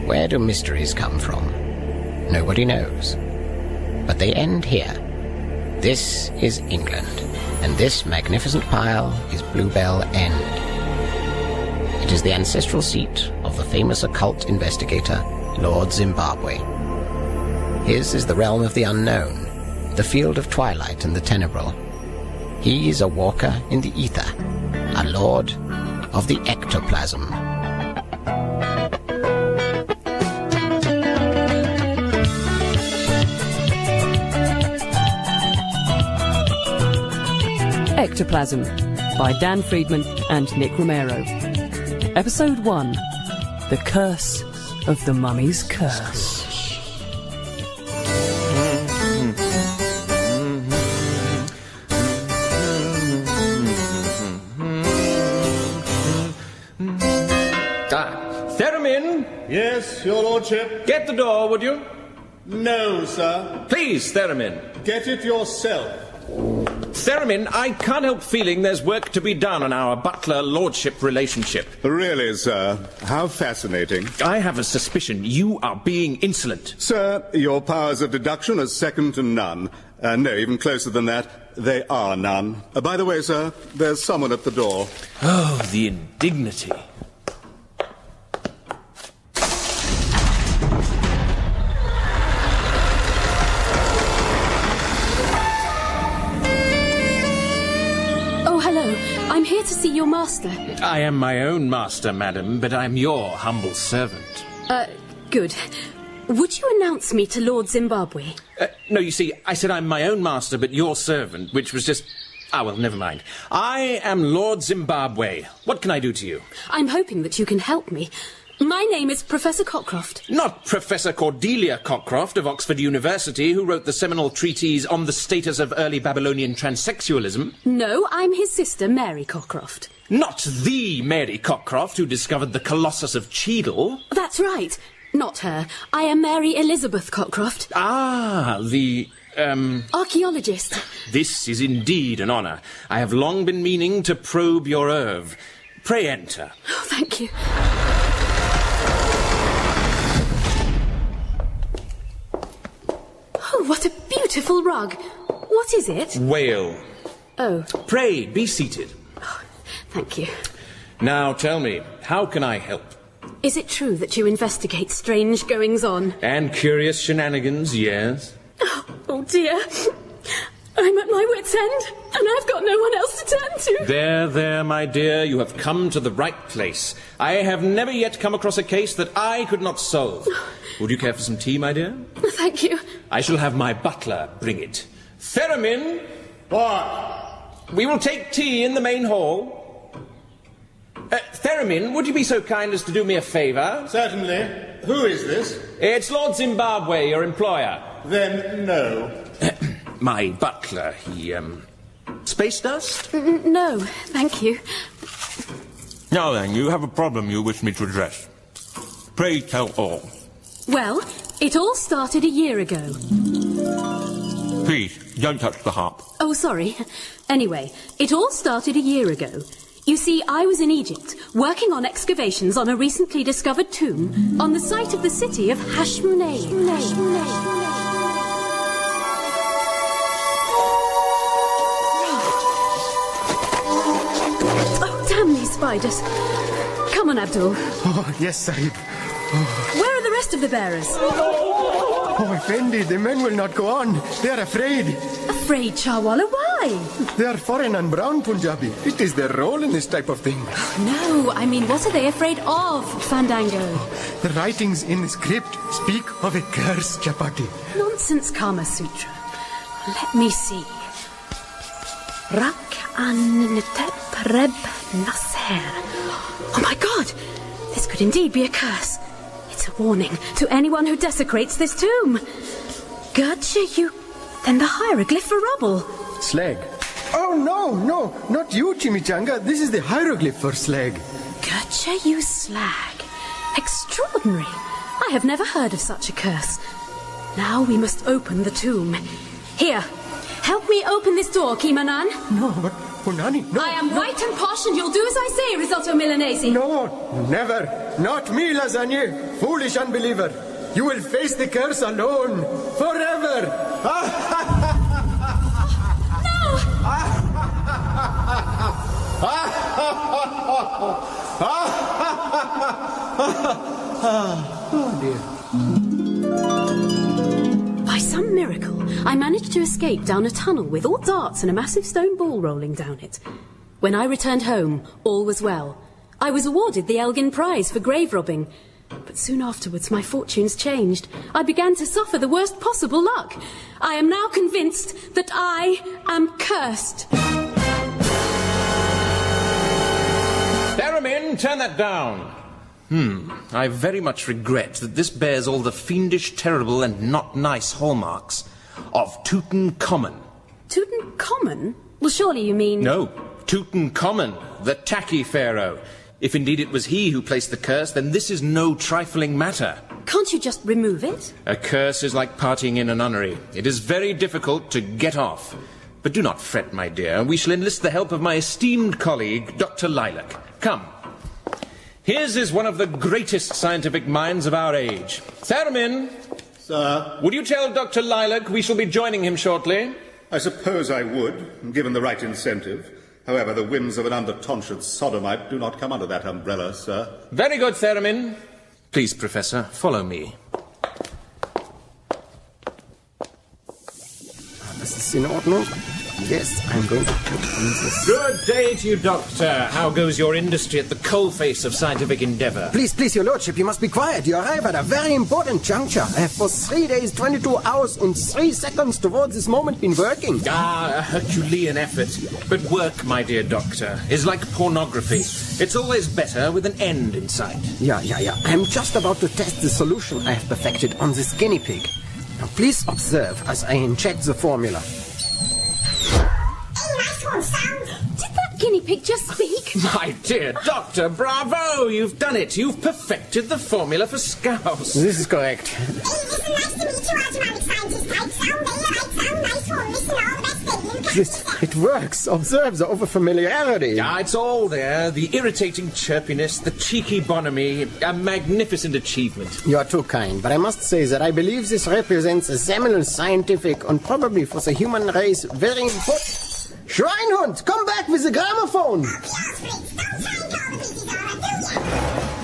Where do mysteries come from? Nobody knows. But they end here. This is England, and this magnificent pile is Bluebell End. It is the ancestral seat of the famous occult investigator, Lord Zimbabwe. His is the realm of the unknown, the field of twilight and the tenebral. He is a walker in the ether, a lord of the ectoplasm. Ectoplasm by Dan Friedman and Nick Romero. Episode 1. The Curse of the Mummy's Curse. Theremin? Yes, your lordship? Get the door, would you? No, sir. Please, Theremin. Get it yourself. Theremin, I can't help feeling there's work to be done on our butler-lordship relationship. Really, sir? How fascinating. I have a suspicion you are being insolent. Sir, your powers of deduction are second to none. No, even closer than that, they are none. By the way, sir, there's someone at the door. Oh, the indignity. I'm here to see your master. I am my own master, madam, but I'm your humble servant. Good. Would you announce me to Lord Zimbabwe? No, you see, I said I'm my own master, but your servant, which was just... Ah, well, never mind. I am Lord Zimbabwe. What can I do to you? I'm hoping that you can help me. My name is Professor Cockcroft. Not Professor Cordelia Cockcroft of Oxford University, who wrote the seminal treatise on the status of early Babylonian transsexualism. No, I'm his sister, Mary Cockcroft. Not the Mary Cockcroft who discovered the Colossus of Cheadle. That's right. Not her. I am Mary Elizabeth Cockcroft. Ah, the... archaeologist. This is indeed an honour. I have long been meaning to probe your oeuvre. Pray enter. Oh, thank you. Oh, what a beautiful rug. What is it? Whale. Oh. Pray, be seated. Oh, thank you. Now tell me, how can I help? Is it true that you investigate strange goings-on? And curious shenanigans, yes. Oh dear. I'm at my wit's end, and I've got no one else to turn to. There, my dear, you have come to the right place. I have never yet come across a case that I could not solve. Would you care for some tea, my dear? Thank you. I shall have my butler bring it. Theremin! What? We will take tea in the main hall. Theremin, would you be so kind as to do me a favour? Certainly. Who is this? It's Lord Zimbabwe, your employer. Then no. My butler, he, space dust? No, thank you. Now then, you have a problem you wish me to address. Pray tell all. Well, it all started a year ago. Please, don't touch the harp. Oh, sorry. Anyway, it all started a year ago. You see, I was in Egypt, working on excavations on a recently discovered tomb on the site of the city of Hashmonaim. Spiders. Come on, Abdul. Oh, yes, Sahib. Oh. Where are the rest of the bearers? Oh, Effendi, the men will not go on. They are afraid. Afraid, Chawala? Why? They are foreign and brown Punjabi. It is their role in this type of thing. No, I mean, what are they afraid of, Fandango? Oh, the writings in the script speak of a curse, Chapati. Nonsense, Kama Sutra. Let me see. Rak an preb nas. Oh my God! This could indeed be a curse. It's a warning to anyone who desecrates this tomb. Gotcha, you... Then the hieroglyph for rubble. Slag. Oh, no, not you, Chimichanga. This is the hieroglyph for slag. Gotcha, you slag. Extraordinary. I have never heard of such a curse. Now we must open the tomb. Here, help me open this door, Kimanan. No, Punani, no. I am white and posh, and you'll do as I say, risotto milanese. No, never. Not me, lasagne. Foolish unbeliever. You will face the curse alone. Forever. Oh, dear. By some miracle, I managed to escape down a tunnel with all darts and a massive stone ball rolling down it. When I returned home, all was well. I was awarded the Elgin Prize for grave robbing. But soon afterwards, my fortunes changed. I began to suffer the worst possible luck. I am now convinced that I am cursed. Theremin, turn that down. I very much regret that this bears all the fiendish, terrible, and not nice hallmarks of Tutankhamun. Tutankhamun? Well, surely you mean... No, Tutankhamun, the tacky pharaoh. If indeed it was he who placed the curse, then this is no trifling matter. Can't you just remove it? A curse is like partying in a nunnery. It is very difficult to get off. But do not fret, my dear. We shall enlist the help of my esteemed colleague, Doctor Lilac. Come. His is one of the greatest scientific minds of our age. Theremin! Sir? Would you tell Dr. Lilac we shall be joining him shortly? I suppose I would, given the right incentive. However, the whims of an under-tonsured sodomite do not come under that umbrella, sir. Very good, Theremin. Please, Professor, follow me. This is in Ordnung. Yes, I'm going to put on this. Good day to you, Doctor. How goes your industry at the coalface of scientific endeavour? Please, your lordship, you must be quiet. You arrive at a very important juncture. I have for 3 days, 22 hours and 3 seconds towards this moment been working. A Herculean effort. But work, my dear Doctor, is like pornography. It's always better with an end in sight. Yeah. I'm just about to test the solution I have perfected on this guinea pig. Now, please observe as I inject the formula. Did that guinea pig just speak? My dear Doctor, bravo! You've done it. You've perfected the formula for scouse. This is correct. It works. Observe the over-familiarity. It's all there. The irritating chirpiness, the cheeky bonhomie, a magnificent achievement. You are too kind, but I must say that I believe this represents a seminal scientific and probably for the human race very important... Schweinhund, come back with the gramophone!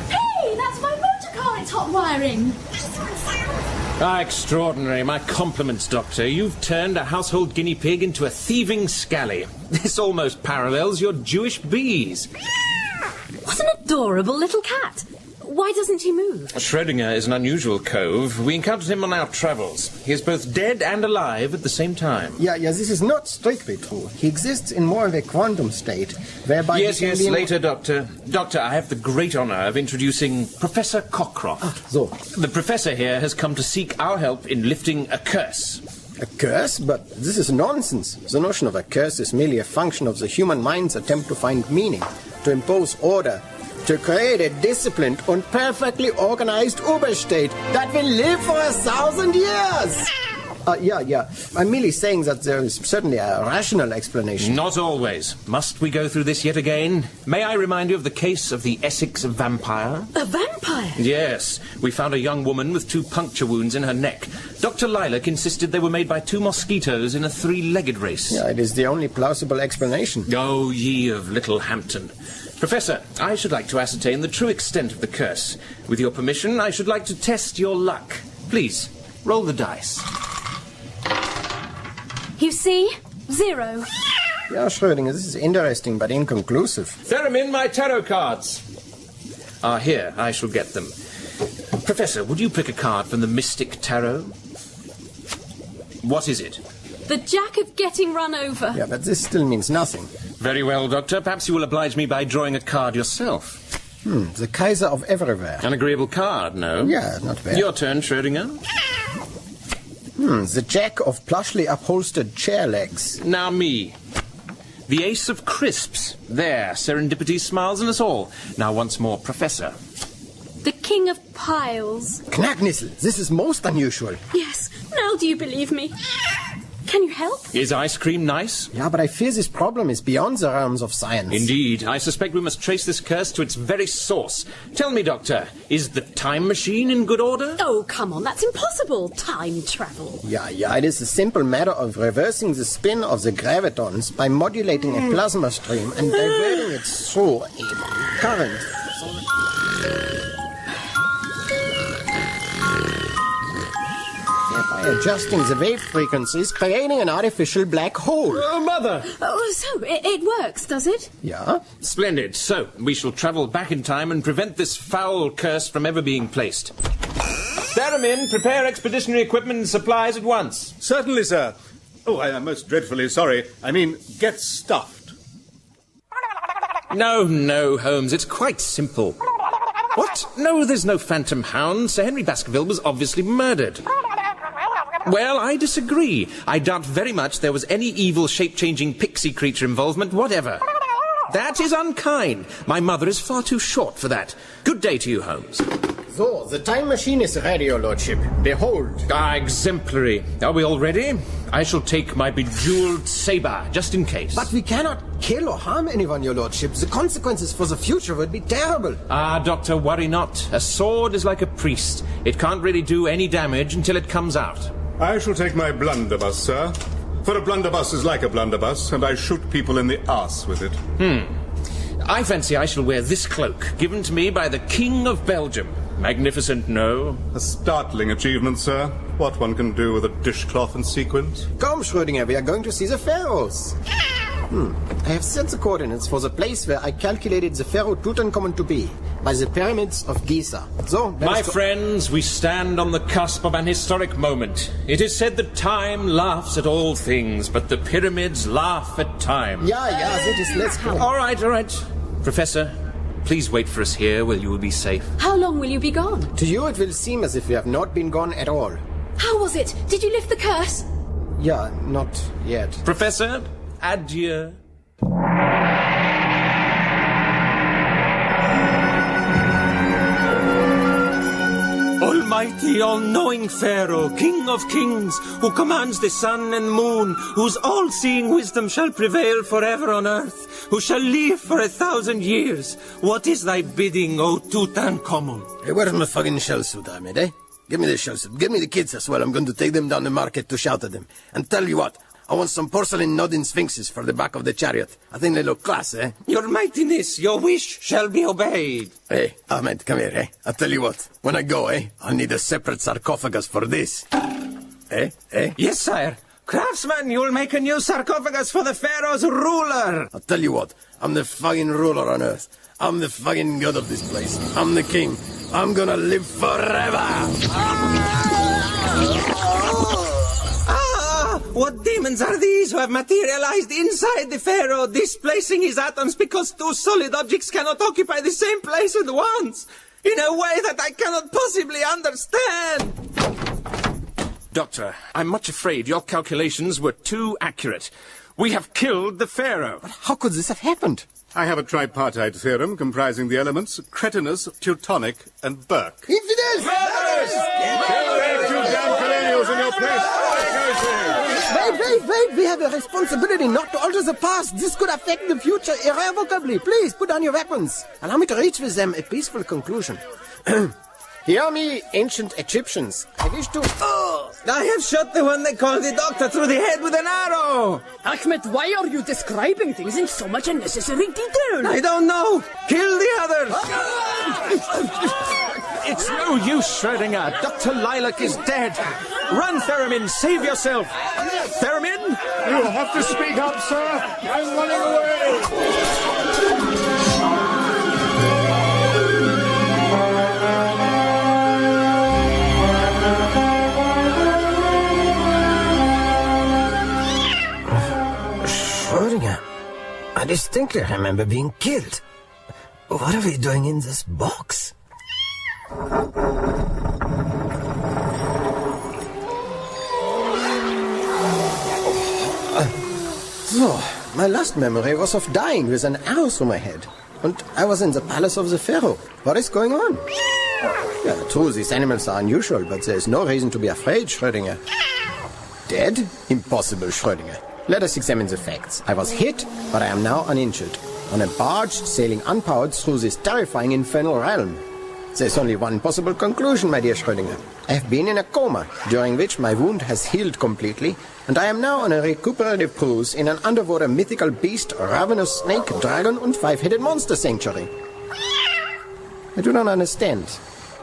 Hey, that's my motor car. It's hot wiring. Extraordinary. My compliments, Doctor. You've turned a household guinea pig into a thieving scally. This almost parallels your Jewish bees. What an adorable little cat. Why doesn't he move? Schrödinger is an unusual cove. We encountered him on our travels. He is both dead and alive at the same time. Yeah, this is not strictly true. He exists in more of a quantum state, whereby... Yes, later, Doctor. Doctor, I have the great honour of introducing Professor Cockcroft. So. The professor here has come to seek our help in lifting a curse. A curse? But this is nonsense. The notion of a curse is merely a function of the human mind's attempt to find meaning, to impose order, to create a disciplined and perfectly organized Uberstate that will live for 1,000 years. Yeah. I'm merely saying that there is certainly a rational explanation. Not always. Must we go through this yet again? May I remind you of the case of the Essex vampire? A vampire? Yes. We found a young woman with 2 puncture wounds in her neck. Dr. Lilac insisted they were made by 2 mosquitoes in a 3-legged race. Yeah, it is the only plausible explanation. Oh, ye of Littlehampton. Professor, I should like to ascertain the true extent of the curse. With your permission, I should like to test your luck. Please, roll the dice. You see? 0. Yeah, Schrödinger, this is interesting but inconclusive. Theremin, my tarot cards. Here, I shall get them. Professor, would you pick a card from the Mystic Tarot? What is it? The Jack of getting run over. Yeah, but this still means nothing. Very well, Doctor. Perhaps you will oblige me by drawing a card yourself. The Kaiser of everywhere. An agreeable card, no? Yeah, not bad. Your turn, Schrödinger. The Jack of plushly upholstered chair legs. Now me. The Ace of Crisps. There, serendipity smiles on us all. Now once more, Professor. The King of Piles. Knacknissel, this is most unusual. Yes, now do you believe me? Can you help? Is ice cream nice? Yeah, but I fear this problem is beyond the realms of science. Indeed. I suspect we must trace this curse to its very source. Tell me, Doctor, is the time machine in good order? Oh, come on, that's impossible. Time travel. Yeah, it is a simple matter of reversing the spin of the gravitons by modulating a plasma stream and diverting it through a current. By adjusting the wave frequencies, creating an artificial black hole. Mother! Oh, so it works, does it? Yeah? Splendid. So, we shall travel back in time and prevent this foul curse from ever being placed. Theremin, prepare expeditionary equipment and supplies at once. Certainly, sir. Oh, I am most dreadfully sorry. I mean, get stuffed. No, Holmes, it's quite simple. What? No, there's no phantom hound. Sir Henry Baskerville was obviously murdered. Well, I disagree. I doubt very much there was any evil shape-changing pixie creature involvement, whatever. That is unkind. My mother is far too short for that. Good day to you, Holmes. So, the time machine is ready, your lordship. Behold. Exemplary. Are we all ready? I shall take my bejeweled saber, just in case. But we cannot kill or harm anyone, your lordship. The consequences for the future would be terrible. Ah, Doctor, worry not. A sword is like a priest. It can't really do any damage until it comes out. I shall take my blunderbuss, sir. For a blunderbuss is like a blunderbuss, and I shoot people in the arse with it. I fancy I shall wear this cloak, given to me by the King of Belgium. Magnificent, no? A startling achievement, sir. What one can do with a dishcloth and sequins. Come, Schrödinger, we are going to see the pharaohs. I have set the coordinates for the place where I calculated the pharaoh Tutankhamun to be, by the pyramids of Giza. So, my friends, we stand on the cusp of an historic moment. It is said that time laughs at all things, but the pyramids laugh at time. Let's go. All right. Professor, please wait for us here where you will be safe. How long will you be gone? To you it will seem as if we have not been gone at all. How was it? Did you lift the curse? Yeah, not yet. Professor, adieu. Almighty, all-knowing Pharaoh, King of kings, who commands the sun and moon, whose all-seeing wisdom shall prevail forever on earth, who shall live for 1,000 years. What is thy bidding, O Tutankhamun? Hey, where's my fucking shell suit I made, eh? Give me the shell suit. Give me the kids as well. I'm going to take them down the market to shout at them. And tell you what, I want some porcelain nodding sphinxes for the back of the chariot. I think they look class, eh? Your mightiness, your wish shall be obeyed. Hey, Ahmed, come here, eh? I'll tell you what, when I go, I'll need a separate sarcophagus for this. Eh? Yes, sire. Craftsman, you'll make a new sarcophagus for the pharaoh's ruler. I'll tell you what, I'm the fucking ruler on earth. I'm the fucking god of this place. I'm the king. I'm gonna live forever. What demons are these who have materialized inside the pharaoh, displacing his atoms because two solid objects cannot occupy the same place at once, in a way that I cannot possibly understand? Doctor, I'm much afraid your calculations were too accurate. We have killed the pharaoh. But how could this have happened? I have a tripartite theorem comprising the elements Cretinus, Teutonic, and Burke. Infidels! Murderous! Kill you damn colonials in your place! Wait, we have a responsibility not to alter the past. This could affect the future irrevocably. Please, put down your weapons. Allow me to reach with them a peaceful conclusion. Hear me, ancient Egyptians. I wish to... I have shot the one they call the doctor through the head with an arrow. Ahmed, why are you describing things in so much unnecessary detail? I don't know. Kill the others. It's no use, Schrödinger. Dr. Lilac is dead. Run, Theremin. Save yourself. Theremin? You have to speak up, sir. I'm running away. Schrödinger, I distinctly remember being killed. What are we doing in this box? So, my last memory was of dying with an arrow through my head. And I was in the palace of the pharaoh. What is going on? Yeah, true, these animals are unusual, but there is no reason to be afraid, Schrödinger. Dead? Impossible, Schrödinger. Let us examine the facts. I was hit, but I am now uninjured. On a barge, sailing unpowered through this terrifying infernal realm. There's only one possible conclusion, my dear Schrödinger. I have been in a coma, during which my wound has healed completely, and I am now on a recuperative cruise in an underwater mythical beast, ravenous snake, dragon, and five-headed monster sanctuary. I do not understand.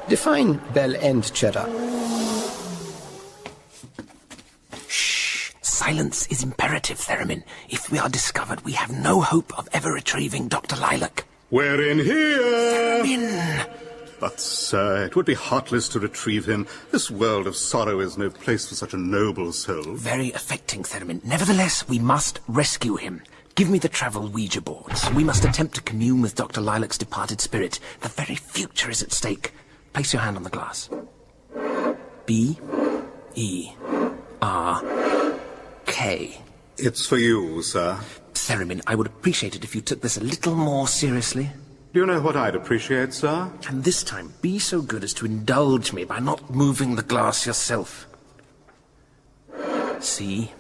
Define bell-end cheddar. Shh! Silence is imperative, Theremin. If we are discovered, we have no hope of ever retrieving Dr. Lilac. We're in here! Theremin! But, sir, it would be heartless to retrieve him. This world of sorrow is no place for such a noble soul. Very affecting, Theremin. Nevertheless, we must rescue him. Give me the travel Ouija boards. We must attempt to commune with Dr. Lilac's departed spirit. The very future is at stake. Place your hand on the glass. B-E-R-K. It's for you, sir. Theremin, I would appreciate it if you took this a little more seriously. Do you know what I'd appreciate, sir? And this time, be so good as to indulge me by not moving the glass yourself. C-C-K-R-A-O-C-K.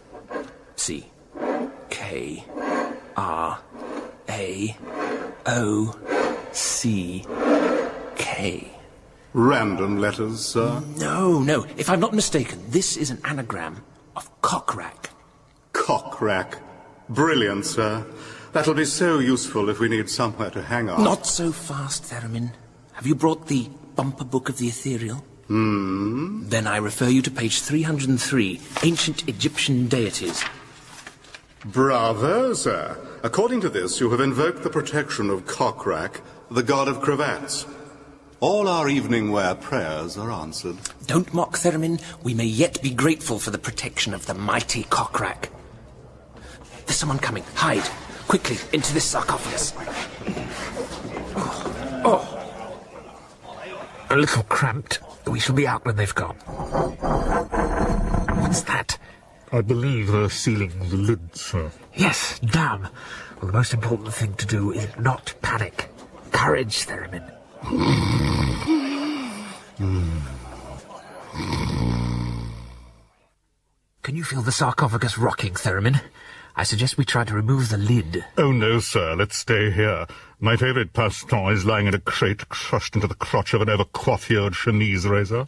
Random letters, sir? No. If I'm not mistaken, this is an anagram of cockrack. Cockrack. Brilliant, sir. That'll be so useful if we need somewhere to hang on. Not so fast, Theremin. Have you brought the bumper book of the ethereal? Then I refer you to page 303, Ancient Egyptian Deities. Bravo, sir. According to this, you have invoked the protection of Cockrack, the god of cravats. All our evening wear prayers are answered. Don't mock, Theremin. We may yet be grateful for the protection of the mighty Cockrack. There's someone coming. Hide. Quickly, into this sarcophagus. Oh. A little cramped. We shall be out when they've gone. What's that? I believe they're sealing the lid, sir. Yes, damn. Well, the most important thing to do is not panic. Courage, Theremin. Can you feel the sarcophagus rocking, Theremin? I suggest we try to remove the lid. Oh, no, sir. Let's stay here. My favourite passe-temps is lying in a crate crushed into the crotch of an over-coiffured chemise razor.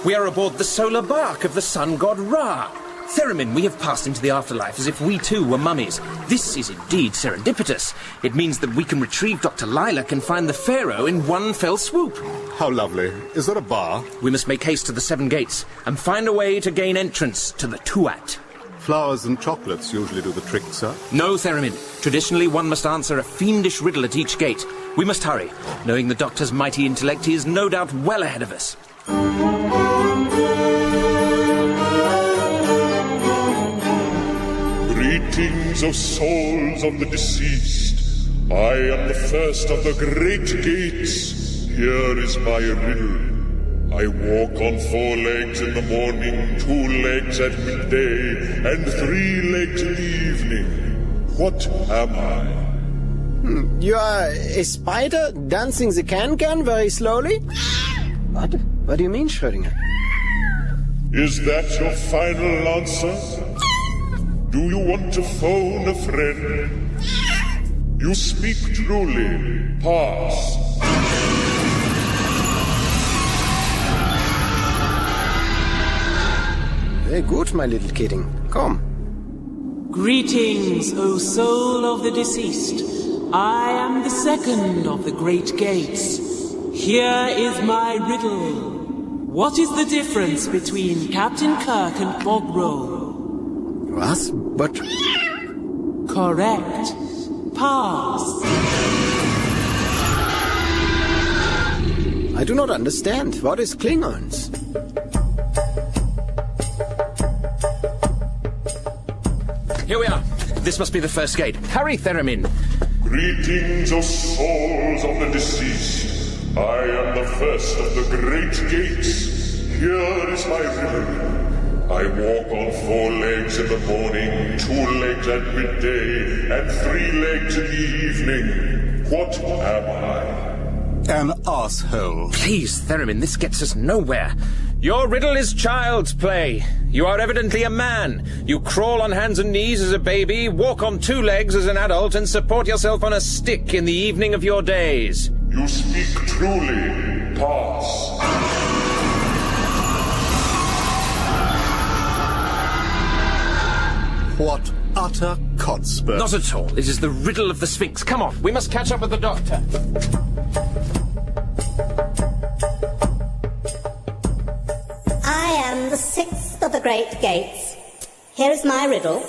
We are aboard the solar bark of the sun god Ra. Theremin, we have passed into the afterlife as if we too were mummies. This is indeed serendipitous. It means that we can retrieve Dr. Lilac and find the pharaoh in one fell swoop. How lovely. Is there a bar? We must make haste to the 7 gates and find a way to gain entrance to the Tuat. Flowers and chocolates usually do the trick, sir. No, Theremin. Traditionally, one must answer a fiendish riddle at each gate. We must hurry. Knowing the Doctor's mighty intellect, he is no doubt well ahead of us. Greetings, O souls of the deceased. I am the first of the great gates. Here is my riddle. I walk on 4 legs in the morning, 2 legs at midday, and 3 legs in the evening. What am I? You are a spider dancing the can-can very slowly? What? What do you mean, Schrödinger? Is that your final answer? Do you want to phone a friend? You speak truly. Pass. Very good, my little kidding. Come. Greetings, O soul of the deceased. I am the second of the great gates. Here is my riddle. What is the difference between Captain Kirk and Bogroll? Was? But... Correct. Pass. I do not understand. What is Klingons? Here we are. This must be the first gate. Hurry, Theremin. Greetings, O souls of the deceased. I am the first of the great gates. Here is my riddle. I walk on 4 legs in the morning, 2 legs at midday, and 3 legs in the evening. What am I? an asshole. Please, Theremin, this gets us nowhere. Your riddle is child's play. You are evidently a man. You crawl on hands and knees as a baby, walk on 2 legs as an adult, and support yourself on a stick in the evening of your days. You speak truly. Pass. What utter cotsburt. Not at all. It is the riddle of the Sphinx. Come on, we must catch up with the doctor. I am the 6th of the Great Gates. Here is my riddle.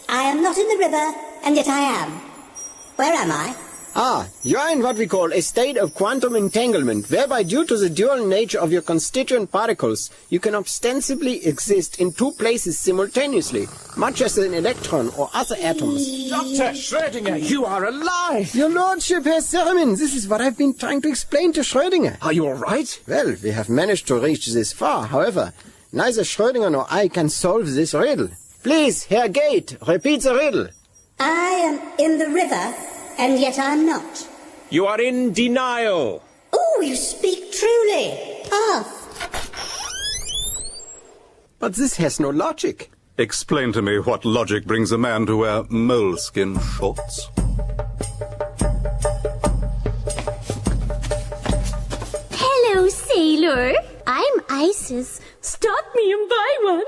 I am not in the river, and yet I am. Where am I? Ah, you are in what we call a state of quantum entanglement, whereby due to the dual nature of your constituent particles, you can ostensibly exist in 2 places simultaneously, much as an electron or other atoms. Dr. Schrödinger, you are alive! Your lordship, Herr Theremin, this is what I've been trying to explain to Schrödinger. Are you all right? Well, we have managed to reach this far. However, neither Schrödinger nor I can solve this riddle. Please, Herr Gate, repeat the riddle. I am in the river, and yet I'm not. You are in denial. Oh, you speak truly. Pass. But this has no logic. Explain to me what logic brings a man to wear moleskin shorts. Hello, sailor. I'm Isis. Stop me and buy one.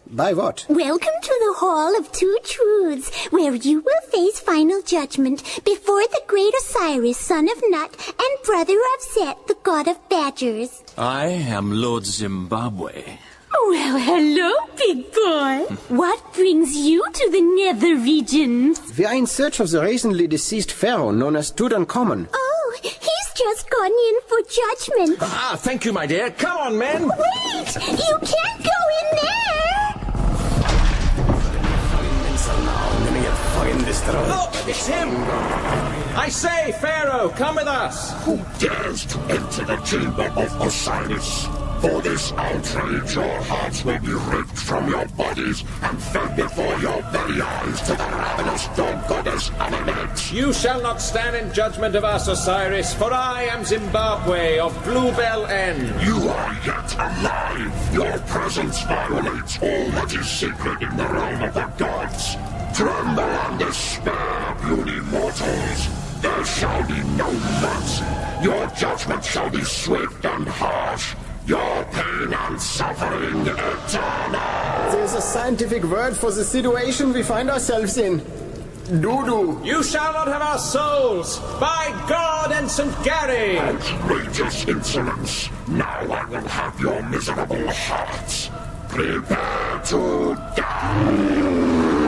Buy what? Welcome to the Hall of Two Truths, where you will face final judgment before the great Osiris, son of Nut, and brother of Set, the god of badgers. I am Lord Zimbabwe. Well, hello, big boy. What brings you to the nether regions? We are in search of the recently deceased pharaoh known as Tutankhamun. Oh, he's just gone in for judgment. Ah, thank you, my dear. Come on, men. Wait! You can't go in there! Oh, it's him! I say, Pharaoh, come with us! Who dares to enter the chamber of Osiris? For this outrage, your hearts will be ripped from your bodies and fed before your very eyes to the ravenous dog goddess Amulet. You shall not stand in judgment of us, Osiris, for I am Zimbabwe of Bluebell End. You are yet alive. Your presence violates all that is sacred in the realm of the gods. Tremble and despair, puny mortals. There shall be no but. Your judgment shall be swift and harsh. Your pain and suffering eternal. There's a scientific word for the situation we find ourselves in. Doo-doo. You shall not have our souls, by God and St. Gary! Outrageous insolence. Now I will have your miserable hearts. Prepare to die.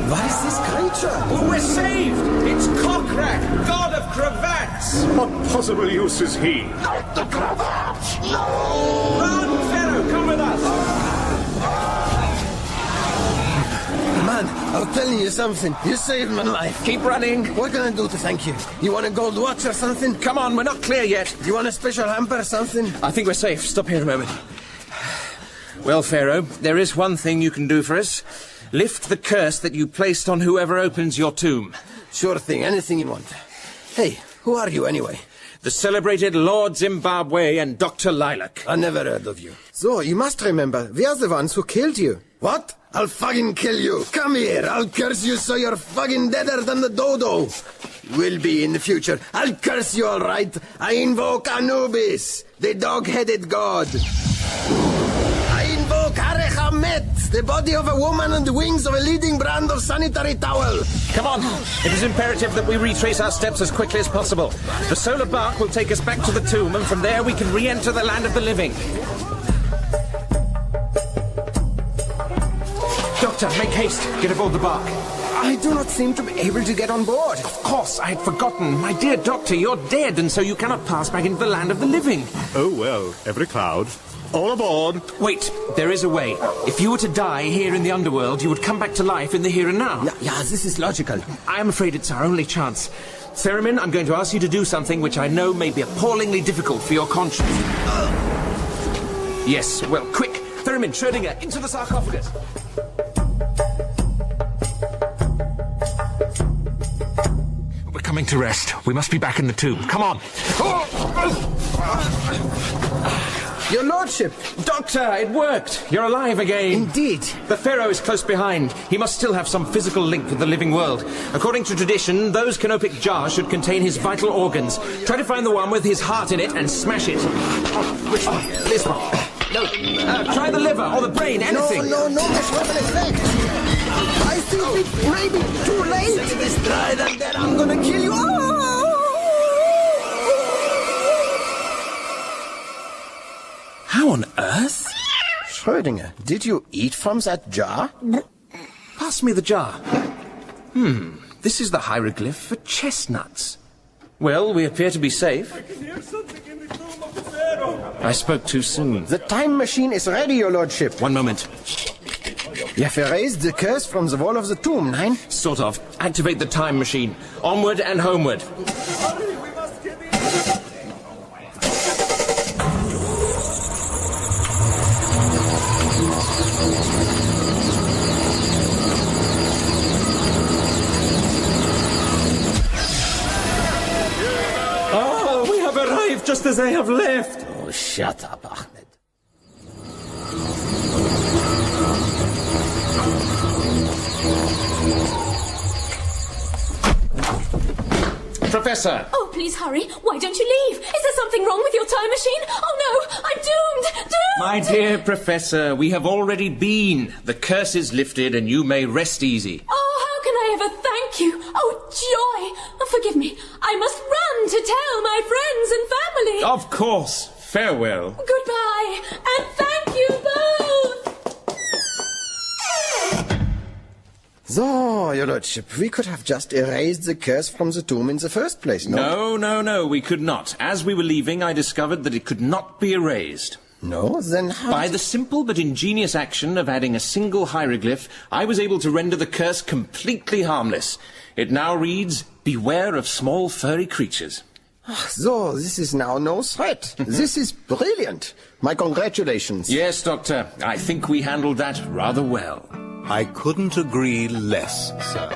What is this creature? Oh, we're saved! It's Cockrack, god of cravats! What possible use is he? Not the cravats, no! Run, Pharaoh, come with us! Man, I'm telling you something. You saved my life. Keep running. What can I do to thank you? You want a gold watch or something? Come on, we're not clear yet. You want a special hamper or something? I think we're safe. Stop here a moment. Well, Pharaoh, there is one thing you can do for us. Lift the curse that you placed on whoever opens your tomb. Sure thing, anything you want. Hey, who are you anyway? The celebrated Lord Zimbabwe and Doctor Lilac. I never heard of you. So, you must remember, we are the ones who killed you. What? I'll fucking kill you. Come here, I'll curse you so you're fucking deader than the dodo. Will be in the future. I'll curse you, all right. I invoke Anubis, the dog-headed god. I invoke Arechamet, the body of a woman and the wings of a leading brand of sanitary towel. Come on. It is imperative that we retrace our steps as quickly as possible. The solar bark will take us back to the tomb, and from there we can re-enter the land of the living. Doctor, make haste. Get aboard the bark. I do not seem to be able to get on board. Of course, I had forgotten. My dear Doctor, you're dead, and so you cannot pass back into the land of the living. Oh, well, every cloud. All aboard. Wait, there is a way. If you were to die here in the underworld, you would come back to life in the here and now. Yeah, this is logical. I am afraid it's our only chance. Theremin, I'm going to ask you to do something which I know may be appallingly difficult for your conscience. Yes, well, quick. Theremin, Schrödinger, into the sarcophagus. coming to rest. We must be back in the tomb. Come on. Your lordship! Doctor, it worked. You're alive again. Indeed. The pharaoh is close behind. He must still have some physical link with the living world. According to tradition, those canopic jars should contain his vital organs. Try to find the one with his heart in it and smash it. Which one? This one. No. Try the liver or the brain, anything. No, measurable effect. I think it may be too late. Let this try that, then I'm gonna kill you. How on earth? Schrödinger, did you eat from that jar? Pass me the jar. This is the hieroglyph for chestnuts. Well, we appear to be safe. I can hear something in the tomb of the pharaoh. I spoke too soon. The time machine is ready, your lordship. One moment. You have erased the curse from the wall of the tomb, Nine? Sort of. Activate the time machine. Onward and homeward. Hurry, we must get in. We have arrived just as I have left. Oh, shut up, Ahmed. Professor! Oh, please hurry. Why don't you leave? Is there something wrong with your time machine? Oh, no. I'm doomed. My dear Professor, we have already been. The curse is lifted and you may rest easy. Oh, how can I ever thank you? Oh, joy. Oh, forgive me. I must run to tell my friends and family. Of course. Farewell. Goodbye. And thank you both. So, your lordship, we could have just erased the curse from the tomb in the first place, no? No, we could not. As we were leaving, I discovered that it could not be erased. No? Then how? By the simple but ingenious action of adding a single hieroglyph, I was able to render the curse completely harmless. It now reads, "Beware of small furry creatures." So, this is now no threat. This is brilliant. My congratulations. Yes, Doctor. I think we handled that rather well. I couldn't agree less, sir.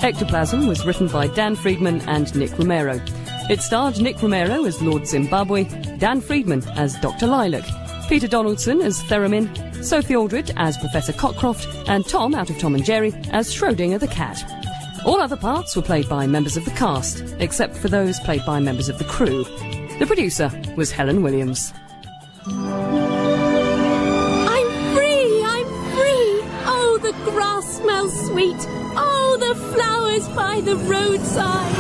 Ectoplasm was written by Dan Friedman and Nick Romero. It starred Nick Romero as Lord Zimbabwe, Dan Friedman as Doctor Lilac, Peter Donaldson as Theremin, Sophie Aldred as Professor Cockcroft, and Tom, out of Tom and Jerry, as Schrödinger the cat. All other parts were played by members of the cast, except for those played by members of the crew. The producer was Helen Williams. I'm free! Oh, the grass smells sweet. Oh, the flowers by the roadside.